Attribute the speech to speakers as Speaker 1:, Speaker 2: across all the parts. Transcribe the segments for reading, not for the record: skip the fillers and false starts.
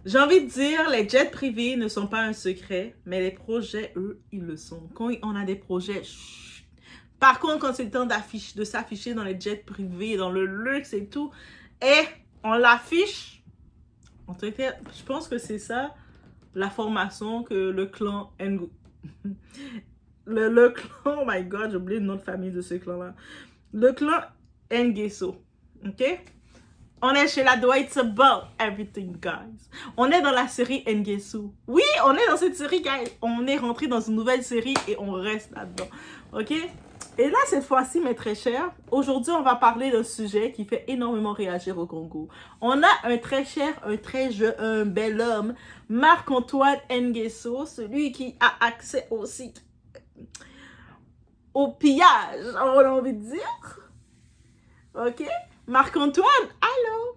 Speaker 1: J'ai envie de dire, les jets privés ne sont pas un secret, mais les projets, eux, ils le sont. Quand on a des projets, chut. Par contre, quand c'est le temps de s'afficher dans les jets privés, dans le luxe et tout, et on l'affiche, je pense que c'est ça la formation que le clan Ngo... le clan, oh my god, j'ai oublié le nom de famille de ce clan-là. Le clan Ngeso, ok? On est chez la Doua, it's about everything, guys. On est dans la série Ngesu. Oui, on est dans cette série, guys. On est rentré dans une nouvelle série et on reste là-dedans. OK? Et là, cette fois-ci, mes très chers, aujourd'hui, on va parler d'un sujet qui fait énormément réagir au Congo. On a un très cher, un bel homme, Marc-Antoine Ngeso, celui qui a accès aussi au pillage, on a envie de dire. OK? Marc-Antoine, allô?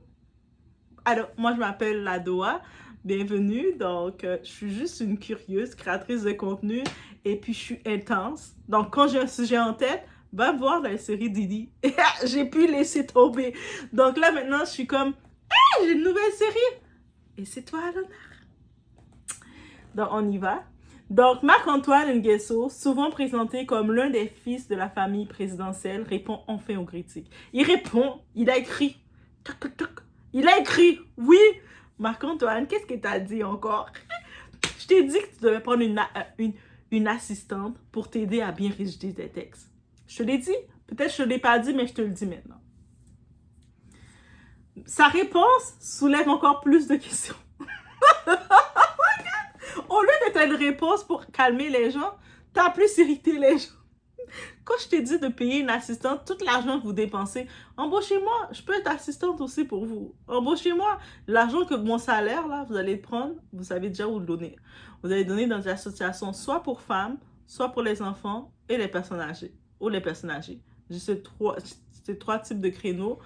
Speaker 1: Alors, moi, je m'appelle Ladoa. Bienvenue. Donc, je suis juste une curieuse créatrice de contenu et puis je suis intense. Donc, quand j'ai un sujet en tête, va voir la série Didi. J'ai pu laisser tomber. Donc là, maintenant, je suis comme, hey, j'ai une nouvelle série. Et c'est toi à l'honneur. Donc, on y va. Donc, Marc-Antoine Nguesso, souvent présenté comme l'un des fils de la famille présidentielle, répond enfin aux critiques. Il répond, il a écrit. Il a écrit, oui. Marc-Antoine, qu'est-ce que t'as dit encore? Je t'ai dit que tu devais prendre une assistante pour t'aider à bien rédiger tes textes. Je te l'ai dit. Peut-être que je ne l'ai pas dit, mais je te le dis maintenant. Sa réponse soulève encore plus de questions. Au lieu d'être une réponse pour calmer les gens, t'as plus irrité les gens. Quand je t'ai dit de payer une assistante, tout l'argent que vous dépensez, embauchez-moi, je peux être assistante aussi pour vous. Embauchez-moi. L'argent que mon salaire, là, vous allez prendre, vous savez déjà où le donner. Vous allez donner dans des associations, soit pour femmes, soit pour les enfants et les personnes âgées. Ou les personnes âgées. J'ai ces trois types de créneaux.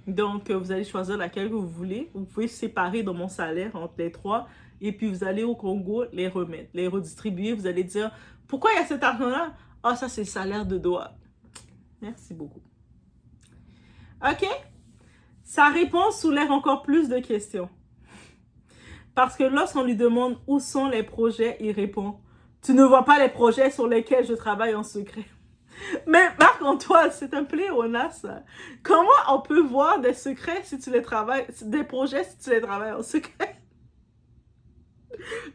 Speaker 1: Donc, vous allez choisir laquelle que vous voulez. Vous pouvez séparer dans mon salaire entre les trois. Et puis, vous allez au Congo les remettre, les redistribuer. Vous allez dire, pourquoi il y a cet argent-là? Ah, ça, c'est le salaire de Doha. Merci beaucoup. OK? Sa réponse soulève encore plus de questions. Parce que lorsqu'on lui demande où sont les projets, il répond, tu ne vois pas les projets sur lesquels je travaille en secret. Mais Marc-Antoine, c'est un pléonasme. Comment on peut voir des secrets si tu les travailles, des projets si tu les travailles en secret?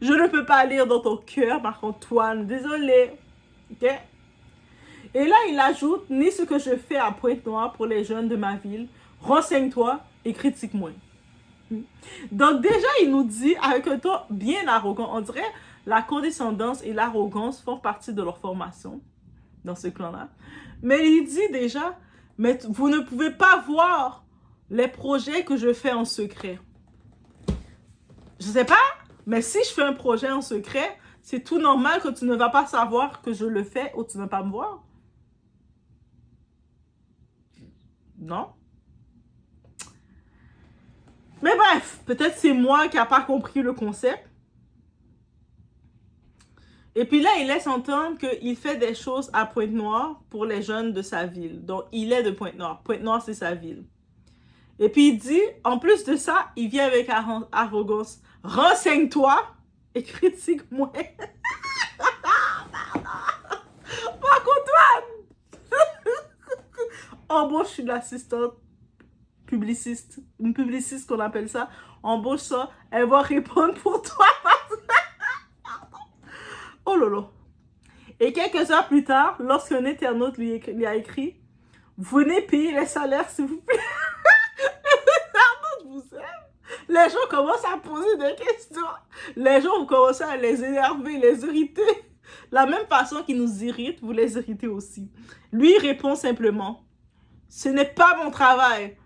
Speaker 1: Je ne peux pas lire dans ton cœur, Marc-Antoine. Désolé. OK? Et là, il ajoute, ni ce que je fais à Pointe-Noire pour les jeunes de ma ville. Renseigne-toi et critique-moi. Donc déjà, il nous dit, avec un ton bien arrogant, on dirait la condescendance et l'arrogance font partie de leur formation dans ce clan-là. Mais il dit déjà, mais vous ne pouvez pas voir les projets que je fais en secret. Je sais pas, mais si je fais un projet en secret, c'est tout normal que tu ne vas pas savoir que je le fais ou tu ne vas pas me voir. Non? Mais bref, peut-être c'est moi qui n'ai pas compris le concept. Et puis là, il laisse entendre qu'il fait des choses à Pointe-Noire pour les jeunes de sa ville. Donc, il est de Pointe-Noire. Pointe-Noire, c'est sa ville. Et puis, il dit, en plus de ça, il vient avec arrogance. Renseigne-toi et critique-moi. Marc-Antoine! Embauche une assistante publiciste. Une publiciste qu'on appelle ça. Embauche ça. Elle va répondre pour toi. Oh lolo. Et quelques heures plus tard, lorsqu'un internaute lui a écrit « Venez payer les salaires, s'il vous plaît. » L'internaute vous aime. Les gens commencent à poser des questions. Les gens vont commencer à les énerver, les irriter. La même façon qu'ils nous irritent, vous les irritez aussi. Lui répond simplement « Ce n'est pas mon travail. »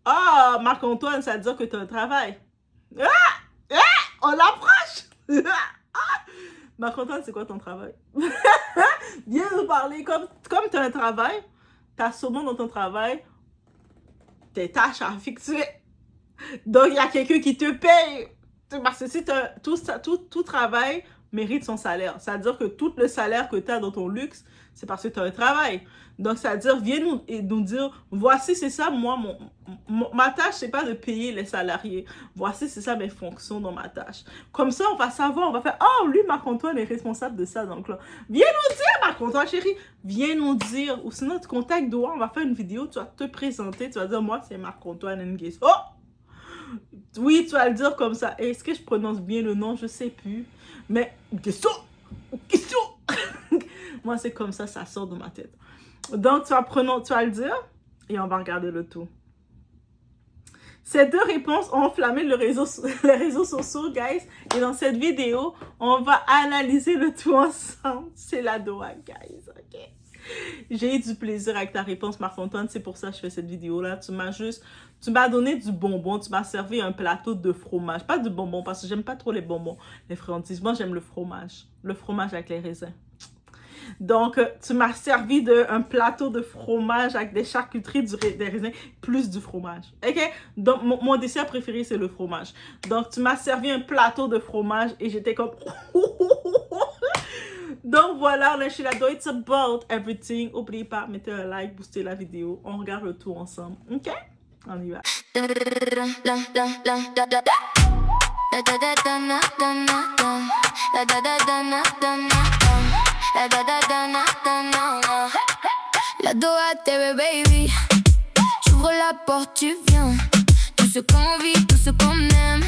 Speaker 1: Ah, Marc-Antoine, ça veut dire que tu as un travail. Ah! Ah! On l'approche. Marc-Antoine, c'est quoi ton travail? Viens nous parler. Comme tu as un travail, tu as sûrement dans ton travail tes tâches à effectuer. Donc, il y a quelqu'un qui te paye. Parce que si tu as tout travail mérite son salaire. C'est-à-dire que tout le salaire que tu as dans ton luxe, c'est parce que tu as un travail. Donc, c'est-à-dire, viens nous dire, voici, c'est ça, moi, ma tâche, c'est pas de payer les salariés. Voici, c'est ça mes fonctions dans ma tâche. Comme ça, on va savoir, on va faire, oh, lui, Marc-Antoine est responsable de ça dans le clan. Viens nous dire, Marc-Antoine, chérie, viens nous dire. Ou sinon, tu contactes Doa, on va faire une vidéo, tu vas te présenter, tu vas dire, moi, c'est Marc-Antoine Nguesson. Oh! Oui, tu vas le dire comme ça. Est-ce que je prononce bien le nom? Je sais plus. Mais, Nguesson! Nguesson! Moi, c'est comme ça sort de ma tête. Donc, tu vas le dire et on va regarder le tout. Ces deux réponses ont enflammé les réseaux sociaux, guys. Et dans cette vidéo, on va analyser le tout ensemble. C'est la Doa, guys. OK? J'ai eu du plaisir avec ta réponse, Marc-Antoine. C'est pour ça que je fais cette vidéo-là. Tu m'as donné du bonbon. Tu m'as servi un plateau de fromage. Pas de bonbon, parce que j'aime pas trop les bonbons, les friandises. Moi, j'aime le fromage. Le fromage avec les raisins. Donc, tu m'as servi un plateau de fromage avec des charcuteries, des raisins, plus du fromage. OK? Donc, mon dessert préféré, c'est le fromage. Donc, tu m'as servi un plateau de fromage et j'étais comme... Donc, voilà, on est chez la Doa. It's about everything. N'oubliez pas, mettez un like, boostez la vidéo. On regarde le tout ensemble. OK? On y va.
Speaker 2: La Doa TV, baby. J'ouvre la porte, tu viens. Tout ce qu'on vit, tout ce qu'on aime.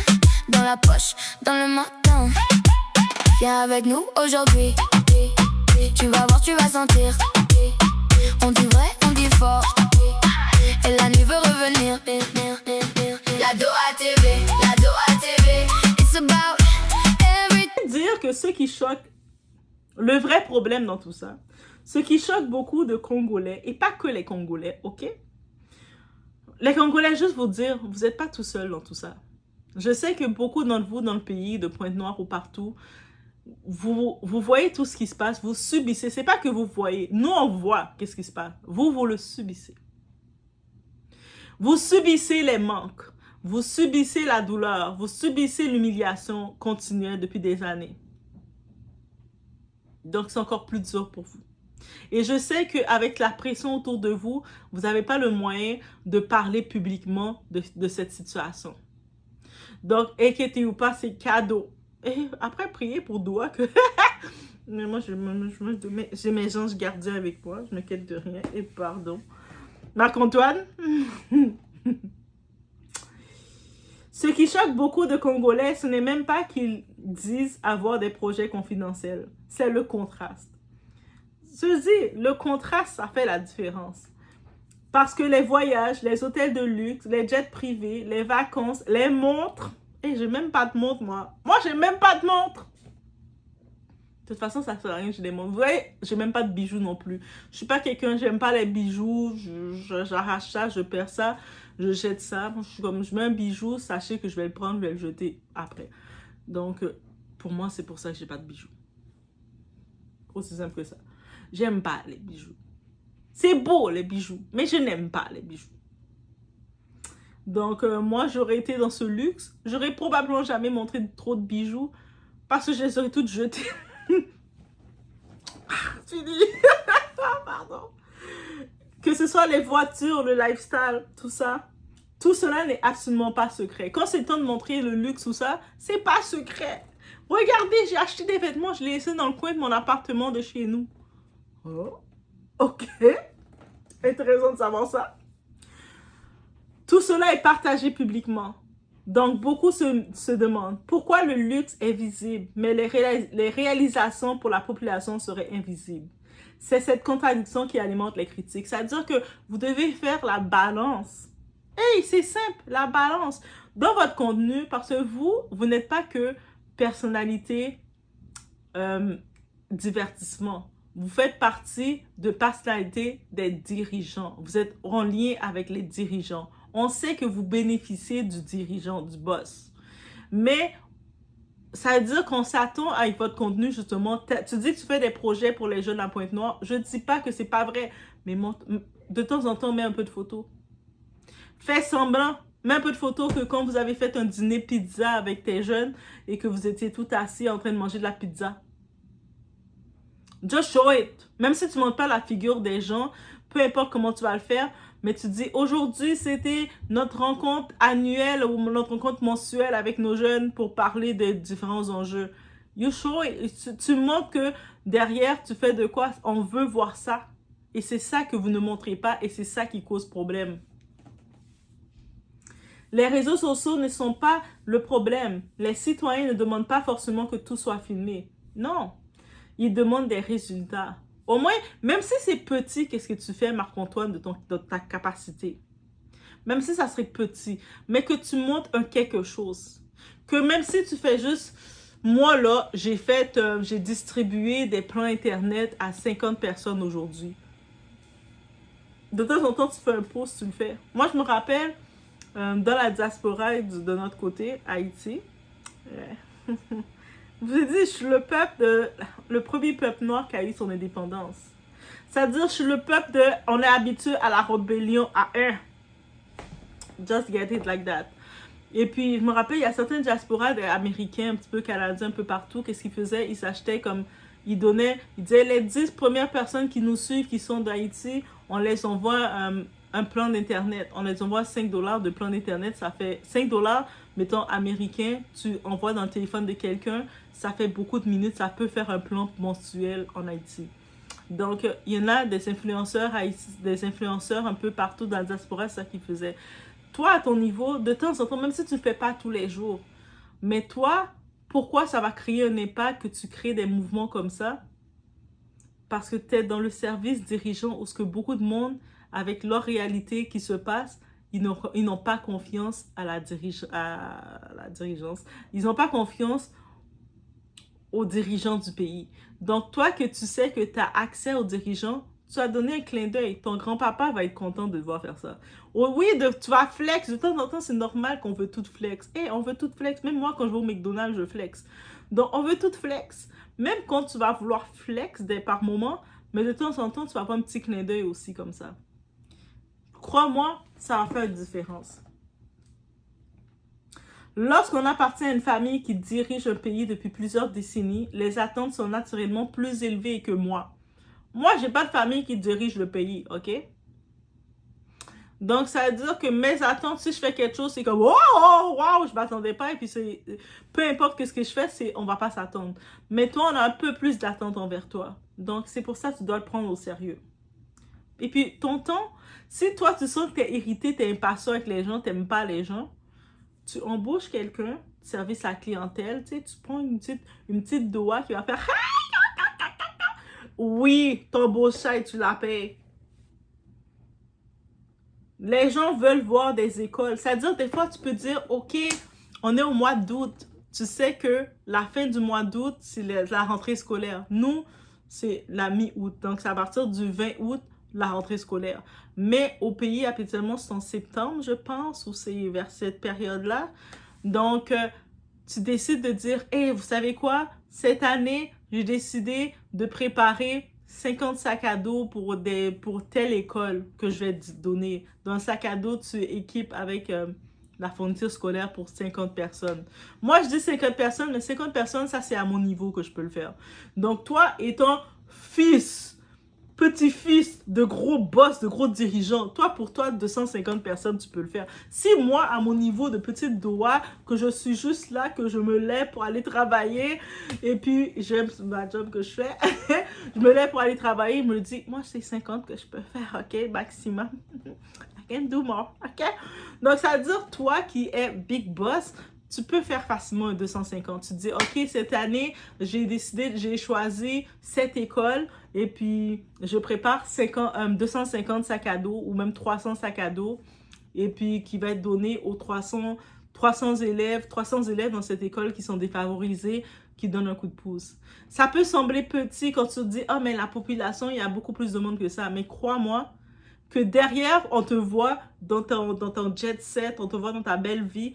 Speaker 2: Dans la poche, dans le matin. Viens avec nous aujourd'hui. Tu vas voir, tu vas sentir. On dit vrai, on dit fort. Et la nuit veut revenir. La Doa TV, la Doa TV. It's about everything.
Speaker 1: Dire que ce qui choque, le vrai problème dans tout ça, ce qui choque beaucoup de Congolais, et pas que les Congolais, ok? Les Congolais, juste vous dire, vous n'êtes pas tout seul dans tout ça. Je sais que beaucoup d'entre vous dans le pays, de Pointe-Noire ou partout, vous voyez tout ce qui se passe, vous subissez. C'est pas que vous voyez, nous on voit qu'est-ce qui se passe. Vous le subissez. Vous subissez les manques, vous subissez la douleur, vous subissez l'humiliation continuelle depuis des années. Donc, c'est encore plus dur pour vous. Et je sais qu'avec la pression autour de vous, vous n'avez pas le moyen de parler publiquement de cette situation. Donc, inquiétez-vous pas, c'est cadeau. Et après, priez pour Doa que... Mais moi, j'ai mes anges gardiens avec moi. Je ne m'inquiète de rien. Et pardon. Marc-Antoine? Ce qui choque beaucoup de Congolais, ce n'est même pas qu'ils disent avoir des projets confidentiels. C'est le contraste. Je dis, le contraste, ça fait la différence. Parce que les voyages, les hôtels de luxe, les jets privés, les vacances, les montres... Et j'ai même pas de montre, moi. Moi, j'ai même pas de montre. De toute façon, ça sert à rien, j'ai des montres. Vous voyez, j'ai même pas de bijoux non plus. Je suis pas quelqu'un, j'aime pas les bijoux. J'arrache ça, je perds ça, je jette ça. Moi, je mets un bijou, sachez que je vais le prendre, je vais le jeter après. Donc, pour moi, c'est pour ça que j'ai pas de bijoux. Aussi simple que ça. J'aime pas les bijoux. C'est beau, les bijoux, mais je n'aime pas les bijoux. Donc, moi, j'aurais été dans ce luxe. J'aurais probablement jamais montré trop de bijoux parce que je les aurais toutes jetées. Fini. Pardon. Que ce soit les voitures, le lifestyle, tout ça. Tout cela n'est absolument pas secret. Quand c'est le temps de montrer le luxe ou ça, c'est pas secret. Regardez, j'ai acheté des vêtements, je les ai laissés dans le coin de mon appartement de chez nous. Oh, ok. Intéressant de savoir ça. Tout cela est partagé publiquement. Donc, beaucoup se demandent pourquoi le luxe est visible, mais les réalisations pour la population seraient invisibles. C'est cette contradiction qui alimente les critiques. C'est-à-dire que vous devez faire la balance. Hey, c'est simple, la balance. Dans votre contenu, parce que vous n'êtes pas que personnalité divertissement. Vous faites partie de personnalité des dirigeants. Vous êtes en lien avec les dirigeants. On sait que vous bénéficiez du dirigeant, du boss. Mais ça veut dire qu'on s'attend avec votre contenu, justement. Tu dis que tu fais des projets pour les jeunes à Pointe-Noire. Je ne dis pas que c'est pas vrai, mais de temps en temps, mets un peu de photos. Fais semblant, Mets un peu de photos que quand vous avez fait un dîner pizza avec tes jeunes et que vous étiez tout assis en train de manger de la pizza. Just show it. Même si tu ne montres pas la figure des gens, peu importe comment tu vas le faire, mais tu dis aujourd'hui c'était notre rencontre annuelle ou notre rencontre mensuelle avec nos jeunes pour parler de différents enjeux. You show it. Tu montres que derrière tu fais de quoi, on veut voir ça. Et c'est ça que vous ne montrez pas et c'est ça qui cause problème. Les réseaux sociaux ne sont pas le problème. Les citoyens ne demandent pas forcément que tout soit filmé. Non. Ils demandent des résultats. Au moins, même si c'est petit, qu'est-ce que tu fais, Marc-Antoine, de ta capacité? Même si ça serait petit, mais que tu montres un quelque chose. Que même si tu fais juste... Moi, là, j'ai distribué des plans Internet à 50 personnes aujourd'hui. De temps en temps, tu fais un post, tu le fais. Moi, je me rappelle, dans la diaspora de notre côté, Haïti, je vous ai dit, je suis le premier peuple noir qui a eu son indépendance. C'est-à-dire, je suis le peuple on est habitué à la rébellion à un. Just get it like that. Et puis, je me rappelle, il y a certaines diasporas américains, un petit peu canadiens, un peu partout, qu'est-ce qu'ils faisaient? Ils s'achetaient comme, ils disaient, les 10 premières personnes qui nous suivent, qui sont d'Haïti, on les envoie un plan d'Internet. On les envoie 5 $ de plan d'Internet. Ça fait 5 $, mettons, américains, tu envoies dans le téléphone de quelqu'un, ça fait beaucoup de minutes, ça peut faire un plan mensuel en Haïti. Donc, il y en a des influenceurs un peu partout dans la diaspora, c'est ça qu'ils faisaient. Toi, à ton niveau, de temps en temps, même si tu ne le fais pas tous les jours, mais toi, pourquoi ça va créer un impact que tu crées des mouvements comme ça? Parce que tu es dans le service dirigeant où ce que beaucoup de monde, avec leur réalité qui se passe, ils n'ont pas confiance à la dirigeance. Ils n'ont pas confiance aux dirigeants du pays. Donc, toi que tu sais que tu as accès aux dirigeants, tu as donné un clin d'œil. Ton grand-papa va être content de te voir faire ça. Oh, oui, tu vas flex. De temps en temps, c'est normal qu'on veut tout flex. On veut tout flex. Même moi, quand je vais au McDonald's, je flex. Donc, on veut tout flex. Même quand tu vas vouloir flex par moment, mais de temps en temps, tu vas avoir un petit clin d'œil aussi comme ça. Crois-moi, ça va faire une différence. Lorsqu'on appartient à une famille qui dirige un pays depuis plusieurs décennies, les attentes sont naturellement plus élevées que moi. Moi, j'ai pas de famille qui dirige le pays, ok? Donc, ça veut dire que mes attentes, si je fais quelque chose, c'est comme « Wow, je m'attendais pas. » Et puis, peu importe ce que je fais, on va pas s'attendre. Mais toi, on a un peu plus d'attente envers toi. Donc, c'est pour ça que tu dois le prendre au sérieux. Et puis, ton temps, si toi, tu sens que tu es irrité, tu es impatient avec les gens, tu n'aimes pas les gens, tu embauches quelqu'un, service à la clientèle, tu sais, tu prends une petite doigt qui va faire « Oui, t'embauches ça et tu la payes. » Les gens veulent voir des écoles. C'est-à-dire, des fois, tu peux dire, OK, on est au mois d'août. Tu sais que la fin du mois d'août, c'est la rentrée scolaire. Nous, c'est la mi-août. Donc, c'est à partir du 20 août, la rentrée scolaire. Mais au pays, habituellement, c'est en septembre, je pense, ou c'est vers cette période-là. Donc, tu décides de dire, hey, vous savez quoi? Cette année, j'ai décidé de préparer 50 sacs à dos pour telle école que je vais te donner. Dans un sac à dos, tu équipes avec la fourniture scolaire pour 50 personnes. Moi, je dis 50 personnes, mais 50 personnes, ça, c'est à mon niveau que je peux le faire. Donc, toi, étant petit-fils de gros boss, de gros dirigeants, pour toi, 250 personnes, tu peux le faire. Si moi, à mon niveau de petite doigt, que je suis juste là, que je me lève pour aller travailler, et puis j'aime ma job que je fais, je me lève pour aller travailler, je me dis, moi, c'est 50 que je peux faire, ok, maximum. I can do more, ok? Donc, ça veut dire, toi qui es big boss, tu peux faire facilement un 250. Tu te dis, OK, cette année, j'ai choisi cette école et puis je prépare 250 sacs à dos ou même 300 sacs à dos et puis qui va être donné aux 300 élèves dans cette école qui sont défavorisés, qui donnent un coup de pouce. Ça peut sembler petit quand tu te dis, oh, mais la population, il y a beaucoup plus de monde que ça. Mais crois-moi, que derrière, on te voit dans ton jet set, on te voit dans ta belle vie,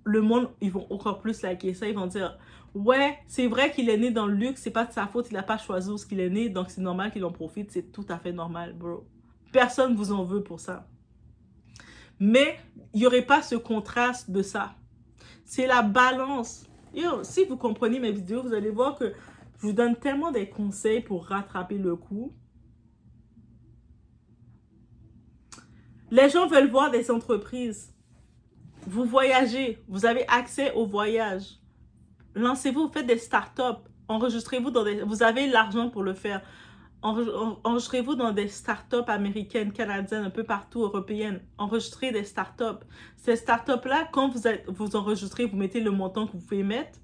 Speaker 1: le monde, ils vont encore plus liker ça. Ils vont dire, ouais, c'est vrai qu'il est né dans le luxe, c'est pas de sa faute, il n'a pas choisi où il est né, donc c'est normal qu'il en profite, c'est tout à fait normal, bro. Personne vous en veut pour ça. Mais il n'y aurait pas ce contraste de ça. C'est la balance. Yo, si vous comprenez mes vidéos, vous allez voir que je vous donne tellement des conseils pour rattraper le coup. Les gens veulent voir des entreprises. Vous voyagez, vous avez accès au voyage. Lancez-vous, faites des startups. Enregistrez-vous dans des... Vous avez l'argent pour le faire. Enregistrez-vous dans des startups américaines, canadiennes, un peu partout, européennes. Enregistrez des startups. Ces startups-là, quand vous enregistrez, vous mettez le montant que vous pouvez mettre,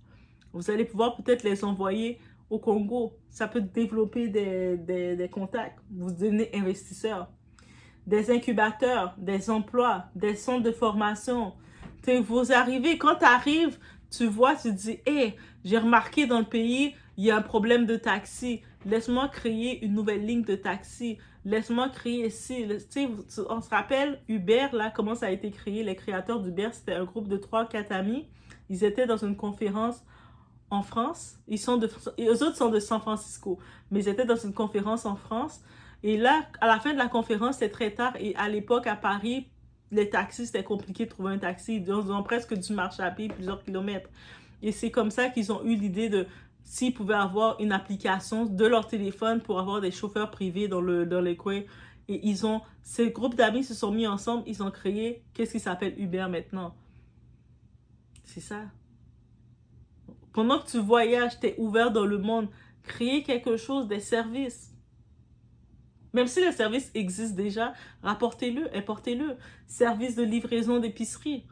Speaker 1: vous allez pouvoir peut-être les envoyer au Congo. Ça peut développer des contacts. Vous devenez investisseur. Des incubateurs, des emplois, des centres de formation. Vous arrivez, quand tu arrives, tu vois, tu te dis, hey, j'ai remarqué dans le pays, il y a un problème de taxi. Laisse-moi créer une nouvelle ligne de taxi. Laisse-moi créer ici. On se rappelle, Uber, là, comment ça a été créé. Les créateurs d'Uber, c'était un groupe de 3-4 amis. Ils étaient dans une conférence en France. Eux autres sont de San Francisco. Mais ils étaient dans une conférence en France. Et là, à la fin de la conférence, c'était très tard. Et à l'époque, à Paris, les taxis, c'était compliqué de trouver un taxi. Ils ont presque dû marcher à pied plusieurs kilomètres. Et c'est comme ça qu'ils ont eu l'idée de s'ils pouvaient avoir une application de leur téléphone pour avoir des chauffeurs privés dans les coins. Et ces groupes d'amis se sont mis ensemble. Ils ont créé, qu'est-ce qui s'appelle Uber maintenant? C'est ça. Pendant que tu voyages, tu es ouvert dans le monde. Créer quelque chose, des services. Même si le service existe déjà, rapportez-le, importez-le. Service de livraison d'épicerie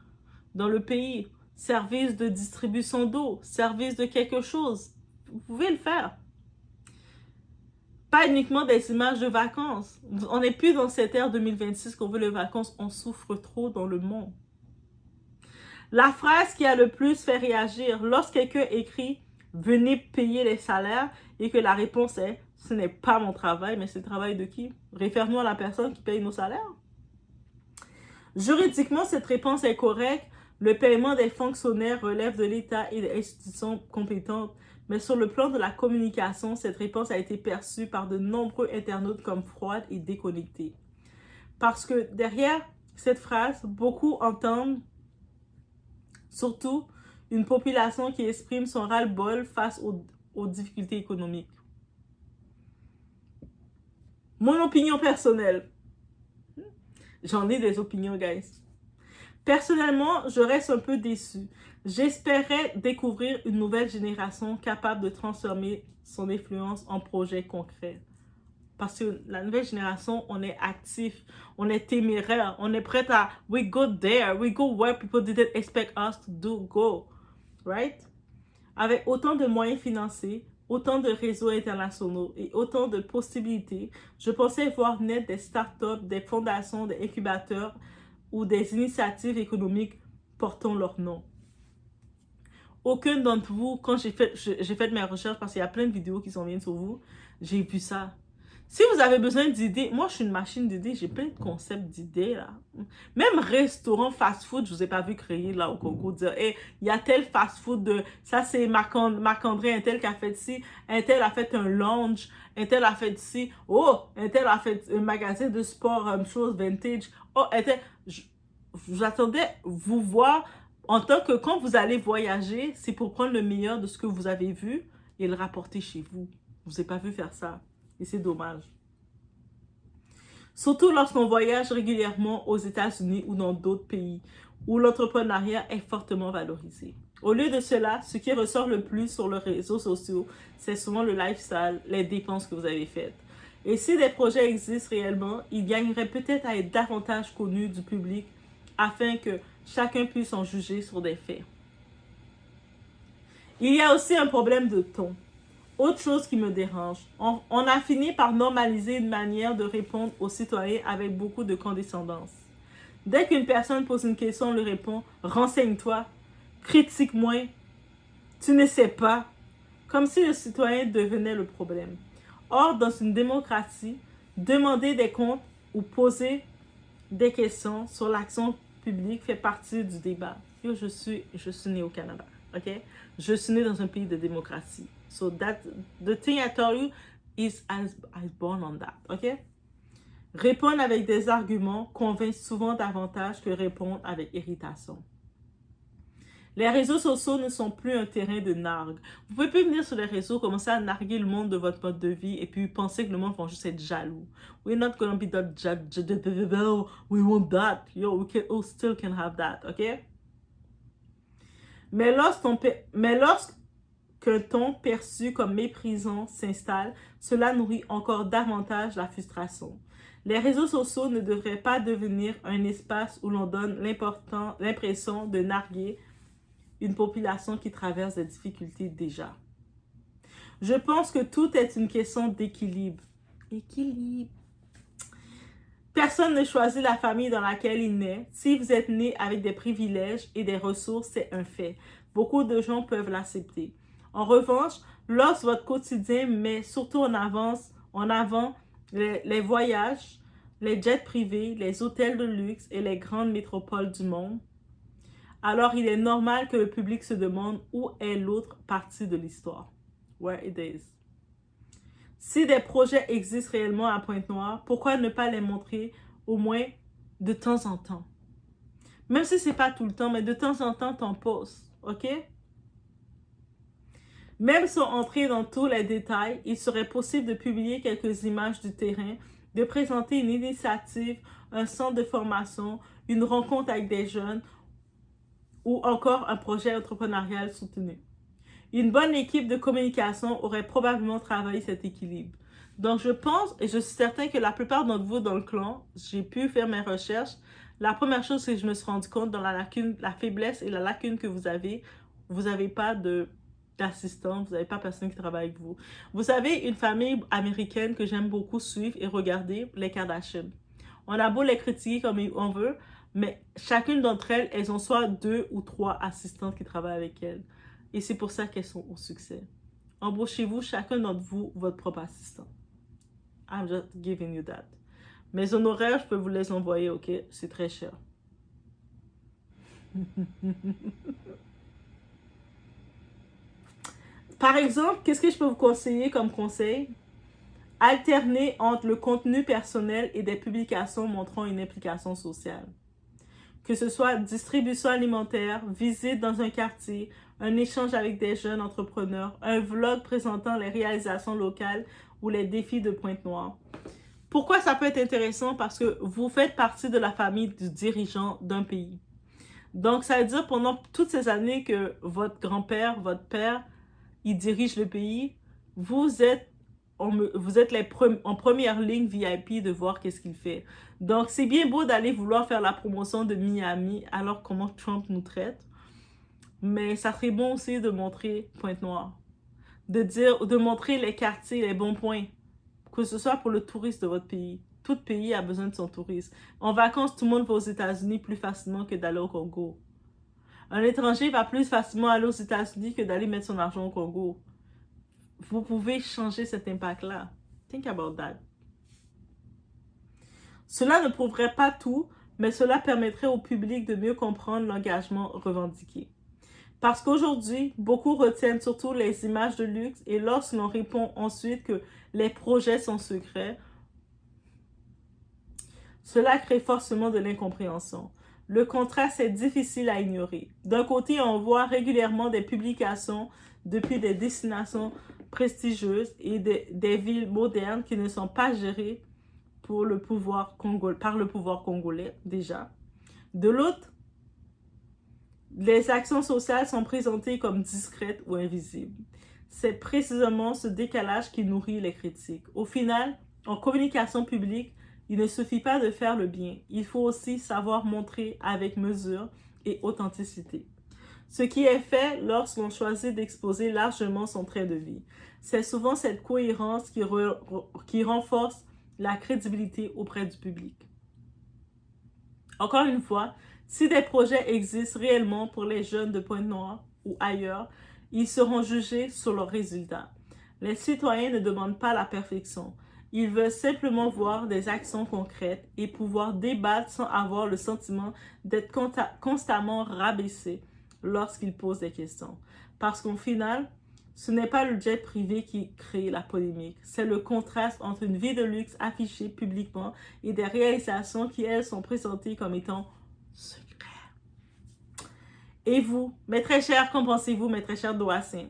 Speaker 1: dans le pays. Service de distribution d'eau. Service de quelque chose. Vous pouvez le faire. Pas uniquement des images de vacances. On n'est plus dans cette ère 2026 qu'on veut les vacances. On souffre trop dans le monde. La phrase qui a le plus fait réagir, lorsque quelqu'un écrit « Venez payer les salaires » et que la réponse est « Ce n'est pas mon travail, mais c'est le travail de qui? Réfère-nous à la personne qui paye nos salaires. » Juridiquement, cette réponse est correcte. Le paiement des fonctionnaires relève de l'État et des institutions compétentes. Mais sur le plan de la communication, cette réponse a été perçue par de nombreux internautes comme froide et déconnectée. Parce que derrière cette phrase, beaucoup entendent surtout une population qui exprime son ras-le-bol face aux difficultés économiques. Mon opinion personnelle. J'en ai des opinions, guys. Personnellement, je reste un peu déçue. J'espérais découvrir une nouvelle génération capable de transformer son influence en projet concret. Parce que la nouvelle génération, on est actif, on est téméraire, on est prêt à we go there, we go where people didn't expect us to go, right? Avec autant de moyens financiers, autant de réseaux internationaux et autant de possibilités, je pensais voir naître des startups, des fondations, des incubateurs ou des initiatives économiques portant leur nom. Aucun d'entre vous, quand j'ai fait mes recherches, parce qu'il y a plein de vidéos qui s'en viennent sur vous, j'ai vu ça. Si vous avez besoin d'idées, moi je suis une machine d'idées, j'ai plein de concepts d'idées là. Même restaurant fast-food, je vous ai pas vu créer là au Congo, dire hey, il y a tel fast-food de ça c'est Marc-André, un tel qui a fait ci, un tel a fait un lounge, un tel a fait ci, oh, un tel a fait un magasin de sport, chose vintage, oh, un tel. J'attendais vous voir en tant que quand vous allez voyager, c'est pour prendre le meilleur de ce que vous avez vu et le rapporter chez vous. Je vous ai pas vu faire ça. Et c'est dommage. Surtout lorsqu'on voyage régulièrement aux États-Unis ou dans d'autres pays où l'entrepreneuriat est fortement valorisé. Au lieu de cela, ce qui ressort le plus sur les réseaux sociaux, c'est souvent le lifestyle, les dépenses que vous avez faites. Et si des projets existent réellement, ils gagneraient peut-être à être davantage connus du public afin que chacun puisse en juger sur des faits. Il y a aussi un problème de ton. Autre chose qui me dérange, on a fini par normaliser une manière de répondre aux citoyens avec beaucoup de condescendance. Dès qu'une personne pose une question, on lui répond « Renseigne-toi, critique-moi, tu ne sais pas », comme si le citoyen devenait le problème. Or, dans une démocratie, demander des comptes ou poser des questions sur l'action publique fait partie du débat. Yo, je suis née au Canada, ok? Je suis née dans un pays de démocratie. So the thing I tell you is I was born on that, ok? Répondre avec des arguments convainc souvent davantage que répondre avec irritation. Les réseaux sociaux ne sont plus un terrain de nargue. Vous pouvez plus venir sur les réseaux, commencer à narguer le monde de votre mode de vie et puis penser que le monde va juste être jaloux. We're not gonna be that we want that. Yo, we still can have that, ok? Mais lorsqu'un ton perçu comme méprisant s'installe, cela nourrit encore davantage la frustration. Les réseaux sociaux ne devraient pas devenir un espace où l'on donne l'impression de narguer une population qui traverse des difficultés déjà. Je pense que tout est une question d'équilibre. Équilibre. Personne ne choisit la famille dans laquelle il naît. Si vous êtes né avec des privilèges et des ressources, c'est un fait. Beaucoup de gens peuvent l'accepter. En revanche, lorsque votre quotidien met surtout en avant les voyages, les jets privés, les hôtels de luxe et les grandes métropoles du monde, alors il est normal que le public se demande où est l'autre partie de l'histoire. Where it is. Si des projets existent réellement à Pointe-Noire, pourquoi ne pas les montrer au moins de temps en temps? Même si c'est pas tout le temps, mais de temps en temps, t'en poses, ok? Même sans entrer dans tous les détails, il serait possible de publier quelques images du terrain, de présenter une initiative, un centre de formation, une rencontre avec des jeunes, ou encore un projet entrepreneurial soutenu. Une bonne équipe de communication aurait probablement travaillé cet équilibre. Donc, je pense et je suis certain que la plupart d'entre vous dans le clan, j'ai pu faire mes recherches. La première chose que je me suis rendu compte dans la faiblesse et la lacune que vous n'avez pas d'assistant, vous n'avez pas personne qui travaille avec vous. Vous avez une famille américaine que j'aime beaucoup suivre et regarder, les Kardashian. On a beau les critiquer comme on veut, mais chacune d'entre elles, elles ont soit 2 ou 3 assistantes qui travaillent avec elles. Et c'est pour ça qu'elles sont au succès. Embauchez-vous, chacun d'entre vous, votre propre assistant. I'm just giving you that. Mes honoraires, je peux vous les envoyer, ok? C'est très cher. Par exemple, qu'est-ce que je peux vous conseiller comme conseil? Alterner entre le contenu personnel et des publications montrant une implication sociale. Que ce soit distribution alimentaire, visite dans un quartier, un échange avec des jeunes entrepreneurs, un vlog présentant les réalisations locales ou les défis de Pointe-Noire. Pourquoi ça peut être intéressant? Parce que vous faites partie de la famille du dirigeant d'un pays. Donc, ça veut dire pendant toutes ces années que votre grand-père, votre père, il dirige le pays, vous êtes en première ligne VIP de voir qu'est-ce qu'il fait. Donc, c'est bien beau d'aller vouloir faire la promotion de Miami alors comment Trump nous traite. Mais ça serait bon aussi de montrer Pointe-Noire. De montrer les quartiers, les bons points. Que ce soit pour le tourisme de votre pays. Tout pays a besoin de son tourisme. En vacances, tout le monde va aux États-Unis plus facilement que d'aller au Congo. Un étranger va plus facilement aller aux États-Unis que d'aller mettre son argent au Congo. Vous pouvez changer cet impact-là. Think about that. Cela ne prouverait pas tout, mais cela permettrait au public de mieux comprendre l'engagement revendiqué. Parce qu'aujourd'hui, beaucoup retiennent surtout les images de luxe et lorsque l'on répond ensuite que les projets sont secrets, cela crée forcément de l'incompréhension. Le contraste est difficile à ignorer. D'un côté, on voit régulièrement des publications depuis des destinations prestigieuses et des villes modernes qui ne sont pas gérées par le pouvoir congolais déjà. De l'autre, les actions sociales sont présentées comme discrètes ou invisibles. C'est précisément ce décalage qui nourrit les critiques. Au final, en communication publique, il ne suffit pas de faire le bien. Il faut aussi savoir montrer avec mesure et authenticité. Ce qui est fait lorsqu'on choisit d'exposer largement son trait de vie. C'est souvent cette cohérence qui renforce la crédibilité auprès du public. Encore une fois, si des projets existent réellement pour les jeunes de Pointe-Noire ou ailleurs, ils seront jugés sur leurs résultats. Les citoyens ne demandent pas la perfection. Ils veulent simplement voir des actions concrètes et pouvoir débattre sans avoir le sentiment d'être constamment rabaissés lorsqu'ils posent des questions. Parce qu'au final, Ce n'est pas le jet privé qui crée la polémique, c'est le contraste entre une vie de luxe affichée publiquement et des réalisations qui, elles, sont présentées comme étant secrètes. Et vous, mes très chers, qu'en pensez-vous, mes très chers Doassins?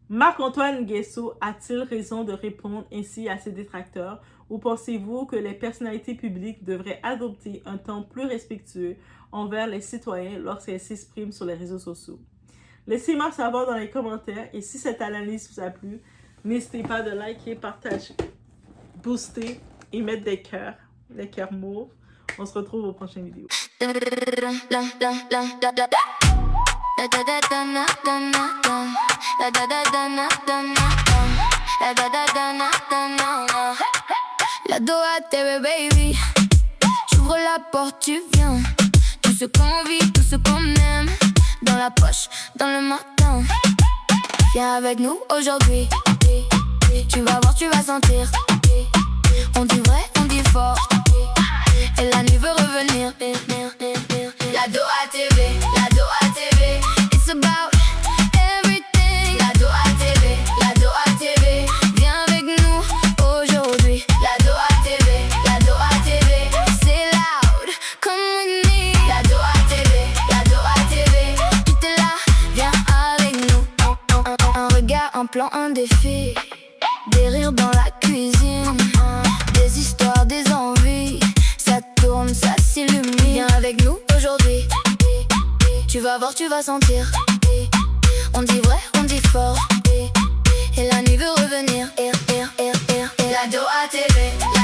Speaker 1: Marc-Antoine Guesseau a-t-il raison de répondre ainsi à ses détracteurs ou pensez-vous que les personnalités publiques devraient adopter un ton plus respectueux envers les citoyens lorsqu'elles s'expriment sur les réseaux sociaux? Laissez-moi savoir dans les commentaires et si cette analyse vous a plu, n'hésitez pas de liker, partager, booster et mettre des cœurs mauves. On se retrouve aux prochaines vidéos.
Speaker 2: La Doha TV baby, j'ouvre la porte, tu viens. Tout ce qu'on vit, tout ce qu'on aime, dans la poche, dans le matin. Viens avec nous aujourd'hui. Tu vas voir, tu vas sentir. On dit vrai, on dit fort. Et la nuit veut revenir. La Doha TV, la Doha TV. It's about everything. La Doha TV, la Doha TV. Viens avec nous aujourd'hui. La Doha TV, la Doha TV. C'est loud, come with me. La Doha TV, la Doha TV. Tout est là, viens avec nous. Un regard, un plan, un défi. Des rires dans la cuisine. Des histoires, des envies. Ça tourne, ça s'illumine. Viens avec nous aujourd'hui. Tu vas voir, tu vas sentir. On dit vrai, on dit fort. Et la nuit veut revenir. La Doha TV.